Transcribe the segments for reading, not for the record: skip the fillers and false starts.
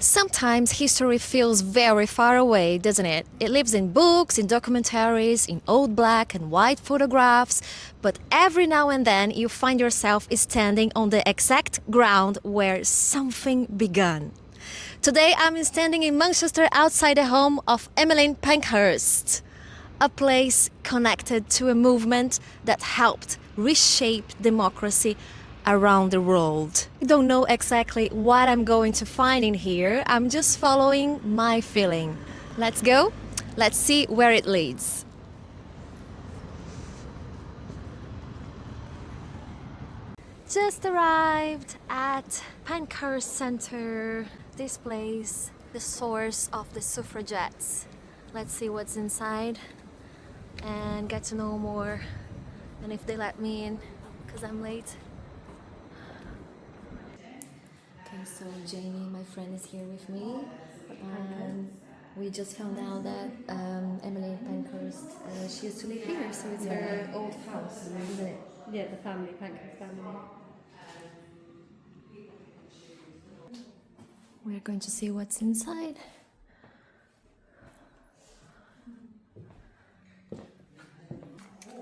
Sometimes history feels very far away, doesn't it? It lives in books, in documentaries, in old black and white photographs, but every now and then you find yourself standing on the exact ground where something began. Today I'm standing in Manchester outside the home of Emmeline Pankhurst, a place connected to a movement that helped reshape democracy around the world. I don't know exactly what I'm going to find in here. I'm just following my feeling. Let's go. Let's see where it leads. Just arrived at Pankhurst Centre. This place, the source of the suffragettes. Let's see what's inside and get to know more, and if they let me in, because I'm late. Okay, so Jamie, my friend, is here with me. We just found out that Emmeline Pankhurst, she used to live here, so it's her old house, isn't it? Yeah, the family, Pankhurst family. We're going to see what's inside.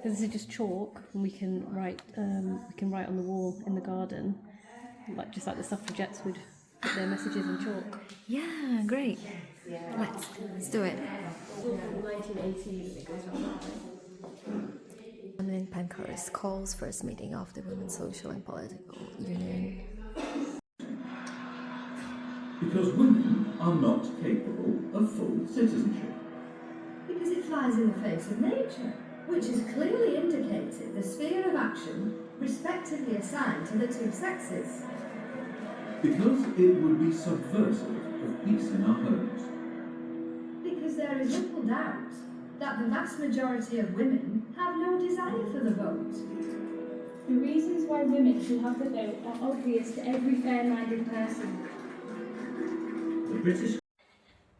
This is just chalk, and we can write on the wall in the garden, just like the suffragettes would put their messages in chalk. Yeah, great. Let's do it. 1918, it goes on. Emmeline Pankhurst calls first meeting of the Women's Social and Political Union. Because women are not capable of full citizenship. Because it flies in the face of nature, which has clearly indicated the sphere of action respectively assigned to the two sexes. Because it would be subversive of peace in our homes. Because there is little doubt that the vast majority of women have no desire for the vote. The reasons why women should have the vote are obvious to every fair-minded person. The British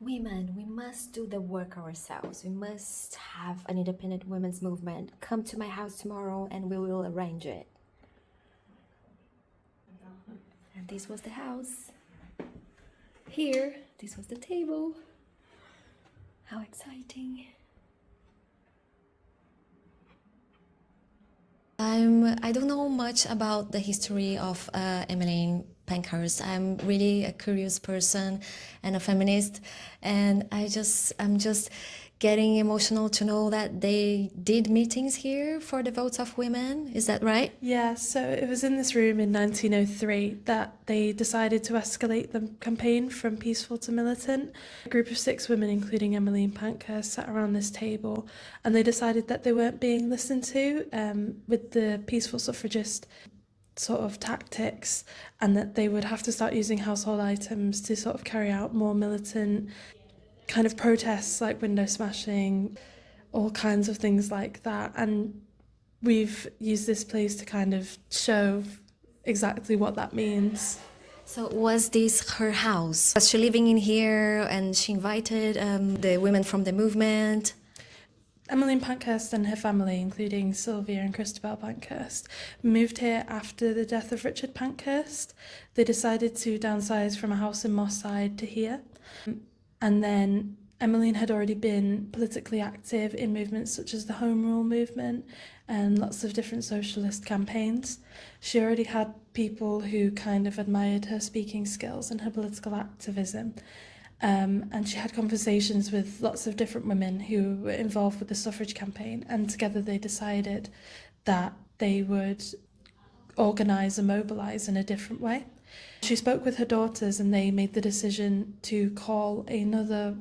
Women, we must do the work ourselves. We must have an independent women's movement. Come to my house tomorrow and we will arrange it. And this was the house. Here, this was the table. How exciting. I don't know much about the history of Emmeline Pankhurst. I'm really a curious person and a feminist, and I'm just getting emotional to know that they did meetings here for the votes of women. Is that right? Yeah, so it was in this room in 1903 that they decided to escalate the campaign from peaceful to militant. A group of 6 women, including Emmeline Pankhurst, sat around this table, and they decided that they weren't being listened to with the peaceful suffragist sort of tactics, and that they would have to start using household items to sort of carry out more militant kind of protests, like window smashing, all kinds of things like that. And we've used this place to kind of show exactly what that means. So was this her house? Was she living in here and she invited the women from the movement? Emmeline Pankhurst and her family, including Sylvia and Christabel Pankhurst, moved here after the death of Richard Pankhurst. They decided to downsize from a house in Moss Side to here. And then Emmeline had already been politically active in movements such as the Home Rule movement and lots of different socialist campaigns. She already had people who kind of admired her speaking skills and her political activism. And she had conversations with lots of different women who were involved with the suffrage campaign, and together they decided that they would organise and mobilise in a different way. She spoke with her daughters and they made the decision to call another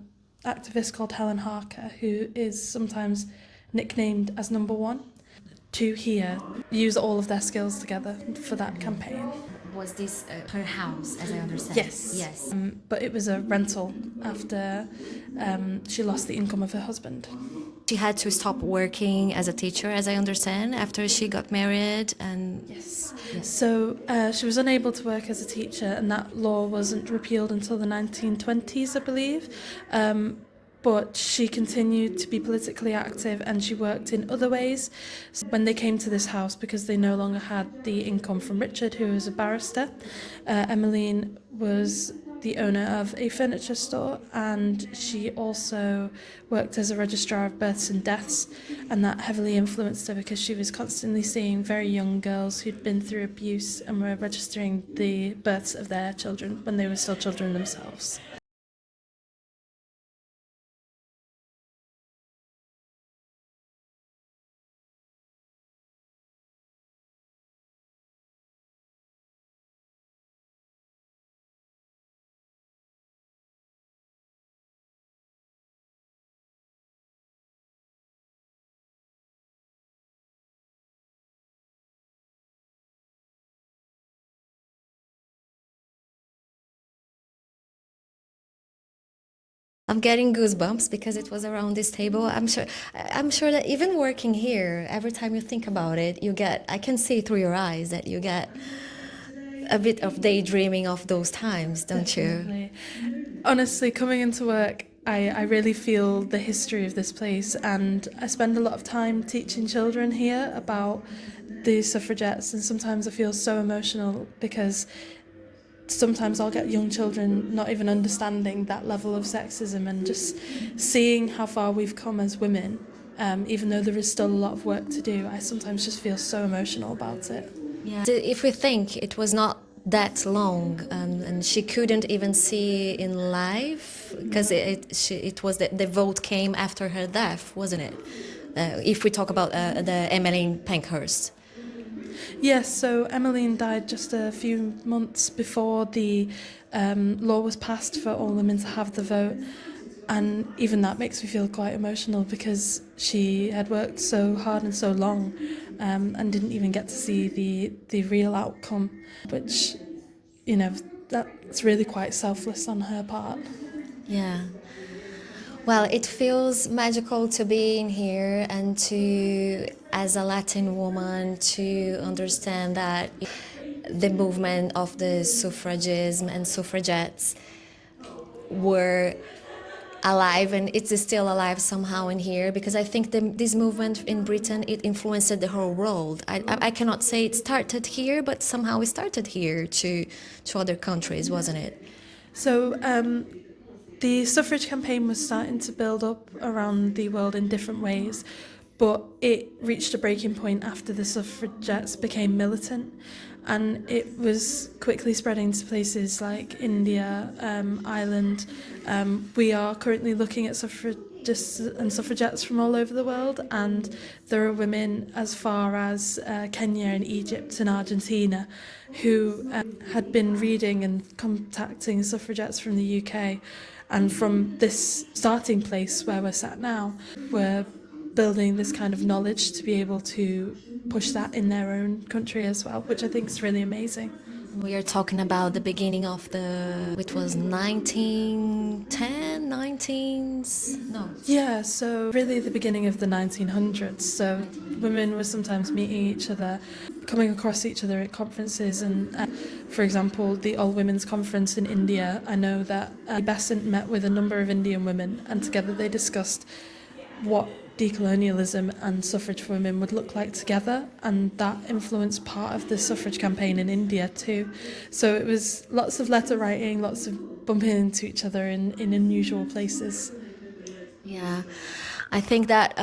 activist called Helen Harker, who is sometimes nicknamed as Number One, to here use all of their skills together for that campaign. Was this her house, as I understand? Yes. But it was a rental after she lost the income of her husband. She had to stop working as a teacher, as I understand, after she got married. And Yes. So she was unable to work as a teacher, and that law wasn't repealed until the 1920s, I believe. But she continued to be politically active, and she worked in other ways. So when they came to this house, because they no longer had the income from Richard, who was a barrister, Emmeline was the owner of a furniture store, and she also worked as a registrar of births and deaths, and that heavily influenced her because she was constantly seeing very young girls who'd been through abuse and were registering the births of their children when they were still children themselves. I'm getting goosebumps because it was around this table. I'm sure that even working here, every time you think about it, I can see through your eyes that you get a bit of daydreaming of those times, don't you? Definitely. Honestly, coming into work, I really feel the history of this place, and I spend a lot of time teaching children here about the suffragettes, and sometimes I feel so emotional because sometimes I'll get young children not even understanding that level of sexism, and just seeing how far we've come as women, even though there is still a lot of work to do, I sometimes just feel so emotional about it. Yeah. If we think it was not that long, and she couldn't even see in life because it was the vote came after her death, wasn't it? If we talk about the Emmeline Pankhurst. Yes, so Emmeline died just a few months before the law was passed for all women to have the vote. And even that makes me feel quite emotional because she had worked so hard and so long, and didn't even get to see the real outcome, which, you know, that's really quite selfless on her part. Yeah. Well, it feels magical to be in here and to, as a Latin woman, to understand that the movement of the suffragism and suffragettes were alive, and it's still alive somehow in here, because I think this movement in Britain, it influenced the whole world. I cannot say it started here, but somehow it started here to other countries, wasn't it? So the suffrage campaign was starting to build up around the world in different ways, but it reached a breaking point after the suffragettes became militant, and it was quickly spreading to places like India, Ireland. We are currently looking at suffragists and suffragettes from all over the world, and there are women as far as Kenya and Egypt and Argentina who had been reading and contacting suffragettes from the UK. And from this starting place where we're sat now, we're building this kind of knowledge to be able to push that in their own country as well, which I think is really amazing. We are talking about the beginning of it was 1910, 19s, no. Yeah, so really the beginning of the 1900s. So women were sometimes meeting each other, coming across each other at conferences, and for example, the All Women's Conference in India, I know that Besant met with a number of Indian women, and together they discussed what decolonialism and suffrage for women would look like together, and that influenced part of the suffrage campaign in India too. So it was lots of letter writing, lots of bumping into each other in unusual places. Yeah, I think that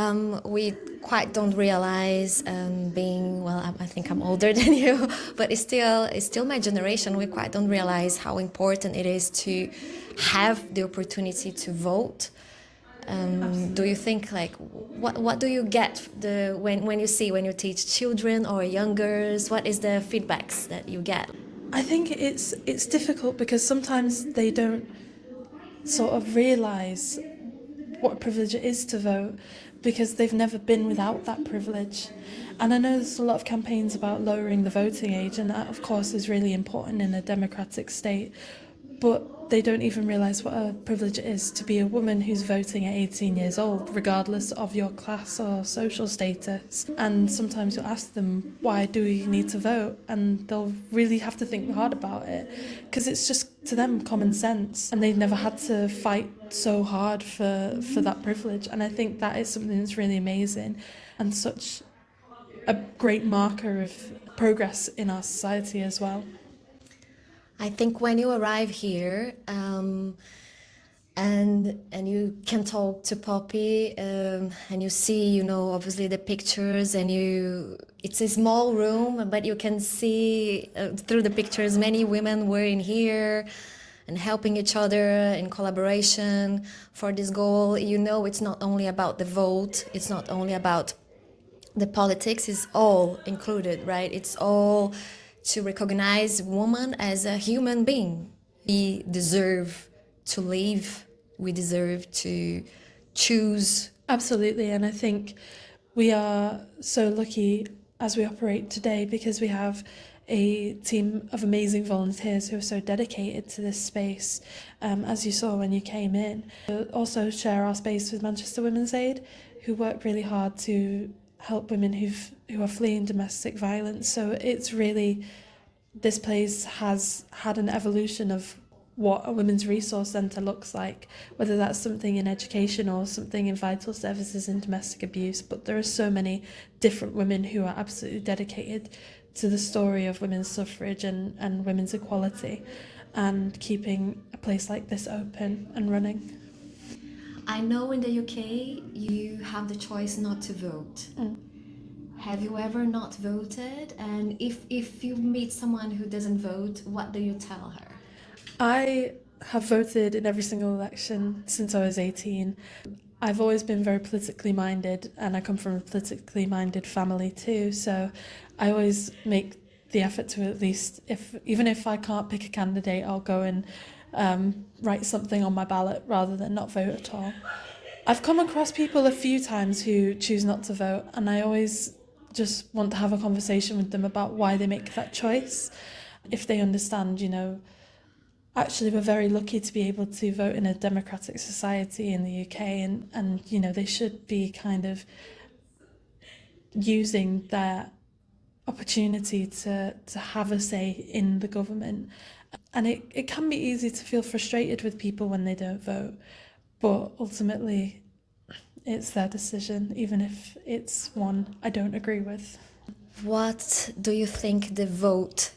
we quite don't realize, I think I'm older than you, but it's still my generation. We quite don't realize how important it is to have the opportunity to vote. Do you think, like, what do you get when you teach children or youngers? What is the feedbacks that you get? I think it's difficult because sometimes they don't sort of realise what a privilege it is to vote because they've never been without that privilege. And I know there's a lot of campaigns about lowering the voting age, and that of course is really important in a democratic state, but they don't even realise what a privilege it is to be a woman who's voting at 18 years old, regardless of your class or social status. And sometimes you'll ask them, why do you need to vote? And they'll really have to think hard about it, because it's just, to them, common sense. And they've never had to fight so hard for that privilege. And I think that is something that's really amazing and such a great marker of progress in our society as well. I think when you arrive here, and you can talk to Poppy, and you see, obviously the pictures, and it's a small room, but you can see through the pictures many women were in here and helping each other in collaboration for this goal. It's not only about the vote, it's not only about the politics, is all included, right? It's all to recognize woman as a human being. We deserve to live, we deserve to choose. Absolutely, and I think we are so lucky as we operate today because we have a team of amazing volunteers who are so dedicated to this space, as you saw when you came in. We also share our space with Manchester Women's Aid, who work really hard to help women who are fleeing domestic violence. So it's really, this place has had an evolution of what a women's resource centre looks like, whether that's something in education or something in vital services and domestic abuse. But there are so many different women who are absolutely dedicated to the story of women's suffrage and women's equality, and keeping a place like this open and running. I know in the UK you have the choice not to vote. Have you ever not voted? And if you meet someone who doesn't vote, what do you tell her? I have voted in every single election since I was 18. I've always been very politically minded, and I come from a politically minded family too, so I always make the effort to at least, even if I can't pick a candidate, I'll go and write something on my ballot rather than not vote at all. I've come across people a few times who choose not to vote, and I always just want to have a conversation with them about why they make that choice. If they understand, actually we're very lucky to be able to vote in a democratic society in the UK, and they should be kind of using their opportunity to have a say in the government. And it can be easy to feel frustrated with people when they don't vote, but ultimately it's their decision, even if it's one I don't agree with. What do you think the vote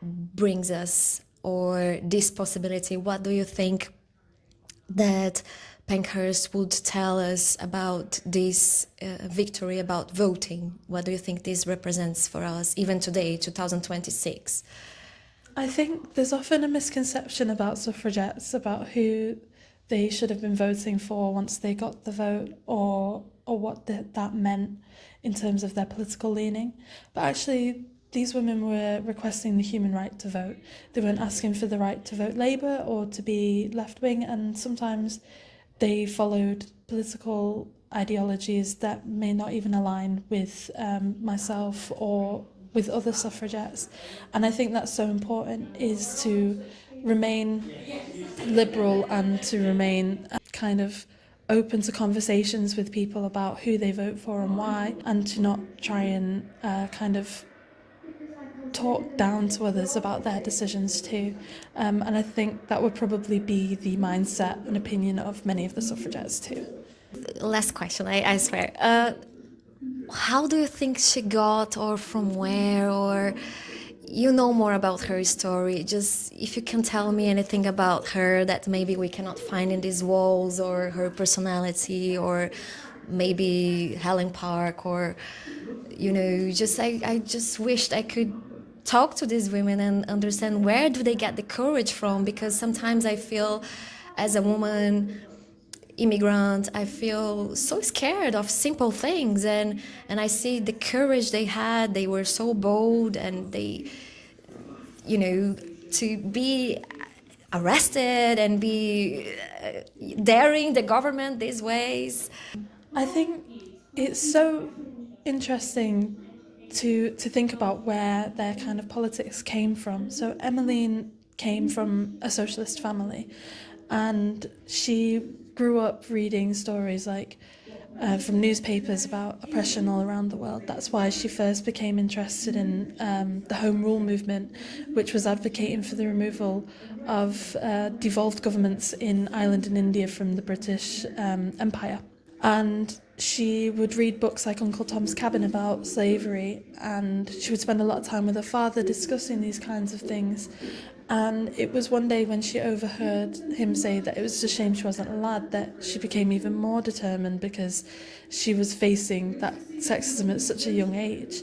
brings us, or this possibility? What do you think that Pankhurst would tell us about this victory, about voting? What do you think this represents for us, even today, 2026? I think there's often a misconception about suffragettes, about who they should have been voting for once they got the vote, or what that meant in terms of their political leaning. But actually, these women were requesting the human right to vote. They weren't asking for the right to vote Labour or to be left-wing, and sometimes they followed political ideologies that may not even align with myself or with other suffragettes. And I think that's so important, is to remain liberal and to remain kind of open to conversations with people about who they vote for and why, and to not try and kind of talk down to others about their decisions too. And I think that would probably be the mindset and opinion of many of the suffragettes too. Last question, I swear. How do you think she got, or from where, or you know more about her story? Just if you can tell me anything about her that maybe we cannot find in these walls, or her personality, or maybe Helen Park, or I just wished I could talk to these women and understand where do they get the courage from, because sometimes I feel as a woman immigrant, I feel so scared of simple things, and I see the courage they had. They were so bold, and they, to be arrested and be daring the government these ways. I think it's so interesting to think about where their kind of politics came from. So Emmeline came from a socialist family, and she grew up reading stories like from newspapers about oppression all around the world. That's why she first became interested in the Home Rule movement, which was advocating for the removal of devolved governments in Ireland and India from the British Empire. And she would read books like Uncle Tom's Cabin about slavery, and she would spend a lot of time with her father discussing these kinds of things. And it was one day when she overheard him say that it was a shame she wasn't a lad that she became even more determined because she was facing that sexism at such a young age.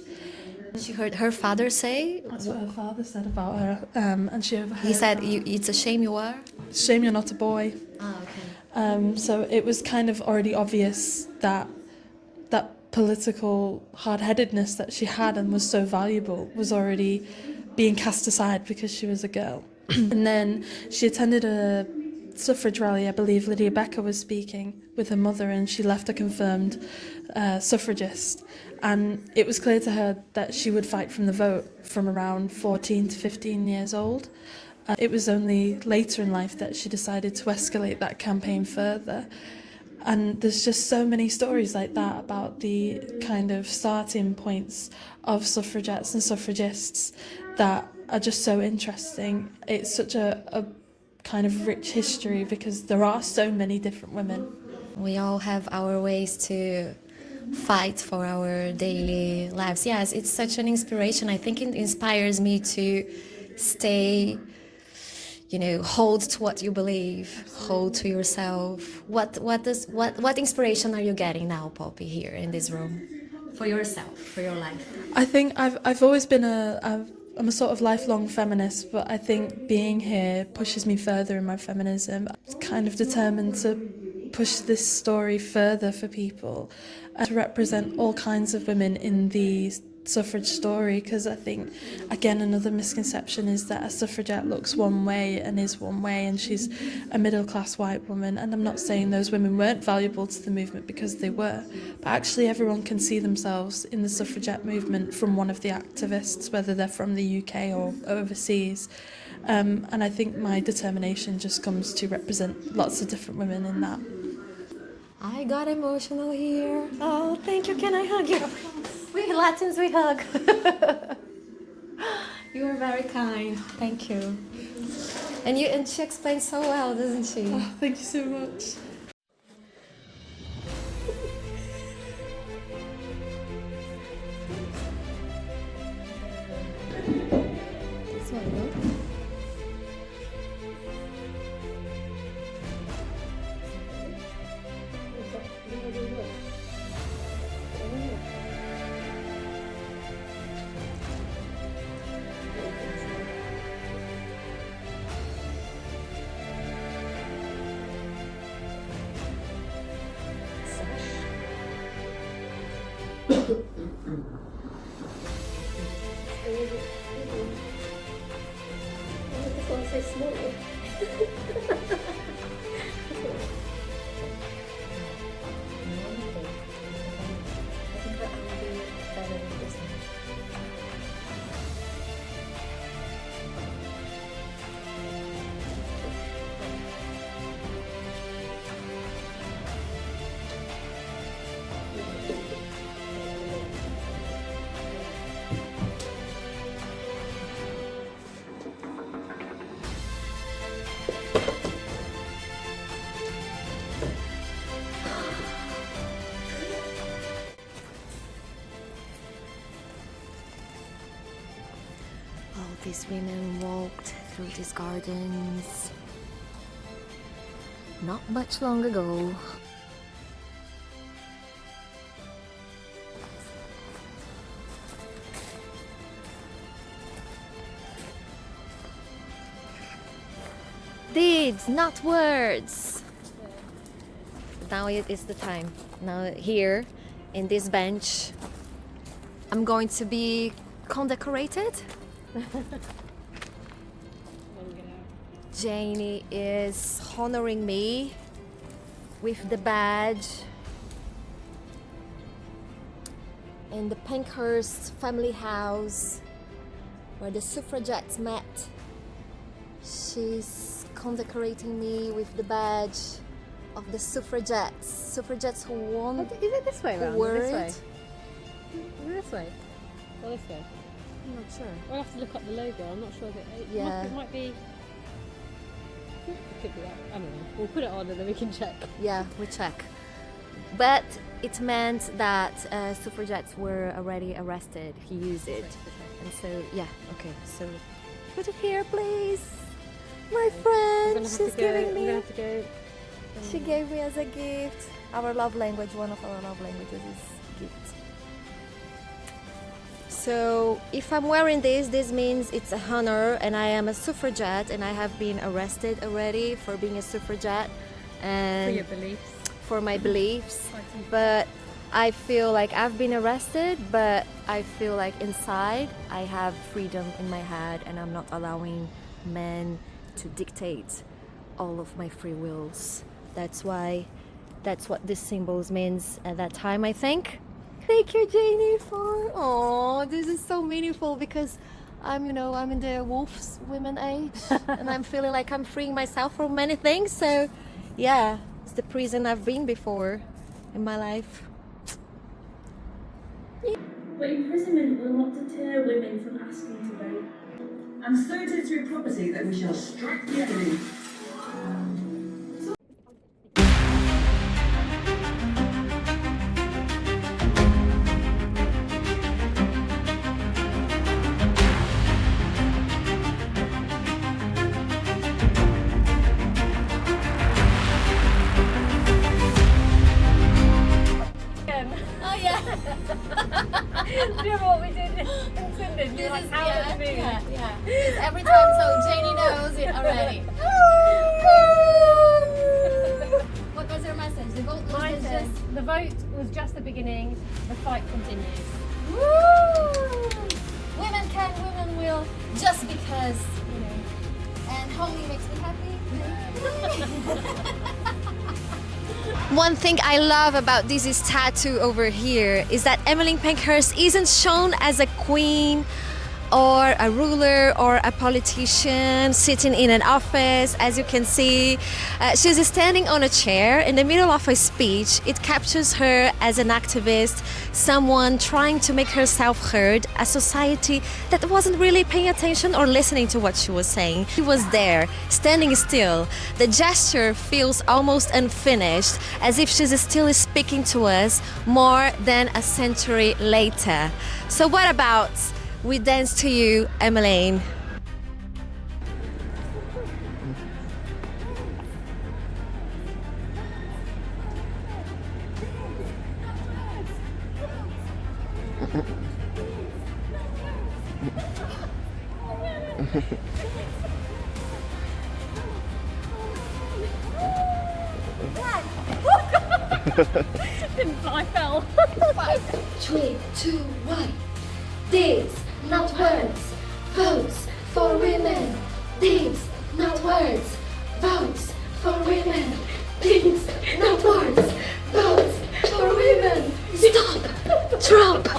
She heard her father say, That's what her father said about her, and she overheard he said, that. it's a shame you are? Shame you're not a boy. Ah, okay. So it was kind of already obvious that that political hard-headedness that she had and was so valuable was already being cast aside because she was a girl. And then she attended a suffrage rally. I believe Lydia Becker was speaking with her mother, and she left a confirmed suffragist. And it was clear to her that she would fight from the vote from around 14 to 15 years old. It was only later in life that she decided to escalate that campaign further. And there's just so many stories like that about the kind of starting points of suffragettes and suffragists that are just so interesting. It's such a kind of rich history because there are so many different women. We all have our ways to fight for our daily lives. Yes, it's such an inspiration. I think it inspires me to stay, hold to what you believe, hold to yourself. What inspiration are you getting now, Poppy, here in this room? For yourself, for your life? I think I've always been I'm a sort of lifelong feminist, but I think being here pushes me further in my feminism. I'm kind of determined to push this story further for people and to represent all kinds of women in the suffrage story, because I think, again, another misconception is that a suffragette looks one way and is one way and she's a middle-class white woman, and I'm not saying those women weren't valuable to the movement, because they were, but actually everyone can see themselves in the suffragette movement from one of the activists, whether they're from the UK or overseas. And I think my determination just comes to represent lots of different women in that. I got emotional here. Oh, thank you. Can I hug you? We Latins, we hug. You are very kind. Thank you. And she explains so well, doesn't she? Oh, thank you so much. This one, no? These women walked through these gardens not much long ago. Deeds, not words. Now it is the time. Now here, in this bench, I'm going to be condecorated. Janie is honoring me with the badge in the Pankhurst family house where the suffragettes met. She's condecorating me with the badge of the suffragettes who won. Is it this way around? Or this way? Is it this way? Or this way? I'm not sure. We'll have to look up the logo. I'm not sure if it. Yeah. It might be. It could be that. I don't know. We'll put it on and then we can check. Yeah, we check. But it meant that suffragettes were already arrested. He used it. And so, yeah, okay. So put it here, please. My friend, I'm she's giving me. gonna have to go. She gave me as a gift. Our love language, one of our love languages is gifts. So if I'm wearing this means it's a honor and I am a suffragette and I have been arrested already for being a suffragette and For your beliefs. for my beliefs. But I feel like I've been arrested, but I feel like inside I have freedom in my head and I'm not allowing men to dictate all of my free wills. That's what this symbols means at that time, I think. Thank you, Janie, for this is so meaningful because I'm in the wolf's women age and I'm feeling like I'm freeing myself from many things. So yeah, it's the prison I've been before in my life. But imprisonment will not deter women from asking to vote. And so it is through property that we shall strike the enemy. Oh yeah. Do you remember what we did in Finland? This Like, is how yeah, it moved. yeah. It's every time, so Janie knows it already. What was your message? The vote was Mine just says, the vote was just the beginning, the fight continues. woo! Women can, women will, just because, and holy makes me happy. One thing I love about this tattoo over here is that Emmeline Pankhurst isn't shown as a queen or a ruler or a politician sitting in an office. As you can see, she's standing on a chair in the middle of a speech. It captures her as an activist, someone trying to make herself heard, a society that wasn't really paying attention or listening to what she was saying. She was there, standing still. The gesture feels almost unfinished, as if she's still speaking to us more than a century later. So what about we dance to you, Emmeline? I fell. 5, 3, 2, 1. Deeds, not words. Votes for women. Deeds, not words. Votes for women. Deeds, not words. Votes for women. Stop. Drop.